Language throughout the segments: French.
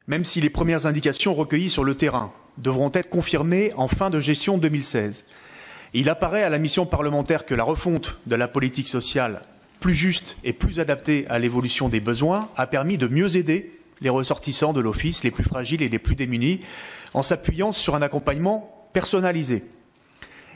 même si les premières indications recueillies sur le terrain devront être confirmées en fin de gestion 2016. Il apparaît à la mission parlementaire que la refonte de la politique sociale plus juste et plus adaptée à l'évolution des besoins a permis de mieux aider les ressortissants de l'Office, les plus fragiles et les plus démunis, en s'appuyant sur un accompagnement personnalisé.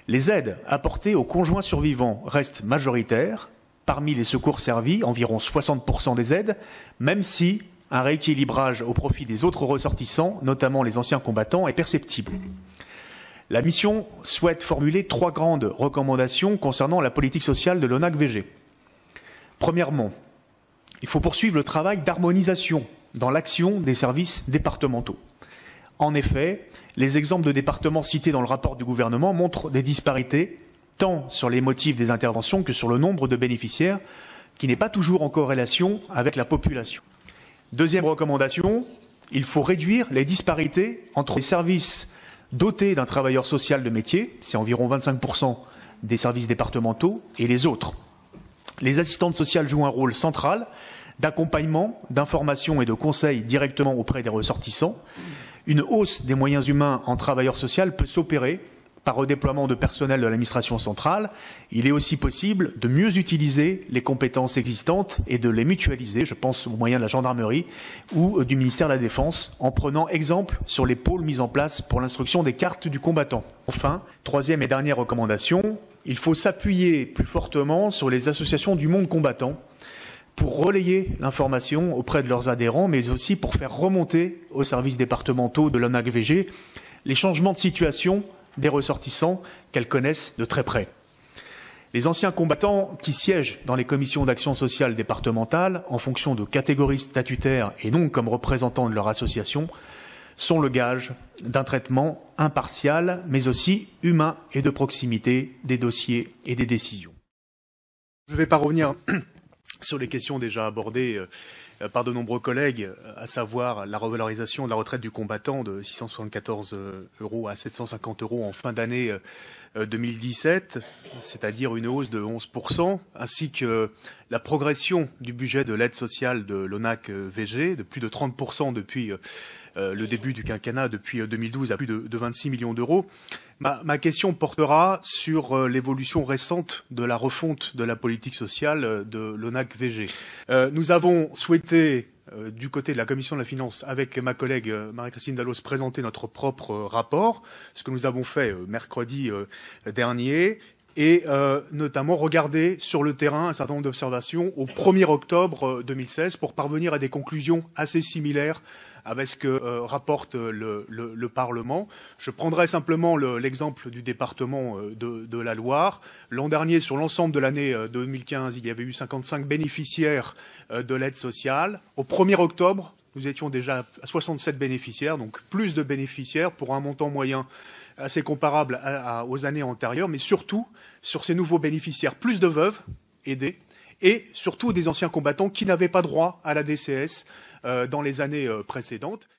Les aides apportées aux conjoints survivants restent majoritaires. Parmi les secours servis, environ 60% des aides, même si un rééquilibrage au profit des autres ressortissants, notamment les anciens combattants, est perceptible. La mission souhaite formuler 3 grandes recommandations concernant la politique sociale de l'ONAC-VG. Premièrement, il faut poursuivre le travail d'harmonisation dans l'action des services départementaux. En effet, les exemples de départements cités dans le rapport du gouvernement montrent des disparités tant sur les motifs des interventions que sur le nombre de bénéficiaires, qui n'est pas toujours en corrélation avec la population. Deuxième recommandation, il faut réduire les disparités entre les services dotés d'un travailleur social de métier, c'est environ 25% des services départementaux, et les autres. Les assistantes sociales jouent un rôle central d'accompagnement, d'information et de conseil directement auprès des ressortissants. Une hausse des moyens humains en travailleur social peut s'opérer par redéploiement de personnel de l'administration centrale. Il est aussi possible de mieux utiliser les compétences existantes et de les mutualiser, je pense aux moyens de la gendarmerie ou du ministère de la Défense, en prenant exemple sur les pôles mis en place pour l'instruction des cartes du combattant. Enfin, troisième et dernière recommandation, il faut s'appuyer plus fortement sur les associations du monde combattant pour relayer l'information auprès de leurs adhérents, mais aussi pour faire remonter aux services départementaux de l'ONAC-VG les changements de situation des ressortissants qu'elles connaissent de très près. Les anciens combattants qui siègent dans les commissions d'action sociale départementales en fonction de catégories statutaires et non comme représentants de leur association sont le gage d'un traitement impartial mais aussi humain et de proximité des dossiers et des décisions. Je ne vais pas revenir sur les questions déjà abordées par de nombreux collègues, à savoir la revalorisation de la retraite du combattant de 674 € à 750 € en fin d'année 2017, c'est-à-dire une hausse de 11%, ainsi que la progression du budget de l'aide sociale de l'ONAC-VG de plus de 30% depuis le début du quinquennat, depuis 2012 à plus de 26 millions d'euros. Ma question portera sur l'évolution récente de la refonte de la politique sociale de l'ONAC-VG. Nous avons souhaité, du côté de la Commission de la Finance, avec ma collègue Marie-Christine Dalloz, présenter notre propre rapport, ce que nous avons fait mercredi dernier, et notamment regarder sur le terrain un certain nombre d'observations au 1er octobre 2016 pour parvenir à des conclusions assez similaires avec ce que rapporte le Parlement. Je prendrai simplement l'exemple du département de la Loire. L'an dernier, sur l'ensemble de l'année 2015, il y avait eu 55 bénéficiaires de l'aide sociale. Au 1er octobre, nous étions déjà à 67 bénéficiaires, donc plus de bénéficiaires pour un montant moyen assez comparable aux années antérieures, mais surtout, sur ces nouveaux bénéficiaires, plus de veuves aidées, et surtout des anciens combattants qui n'avaient pas droit à la DCS dans les années précédentes.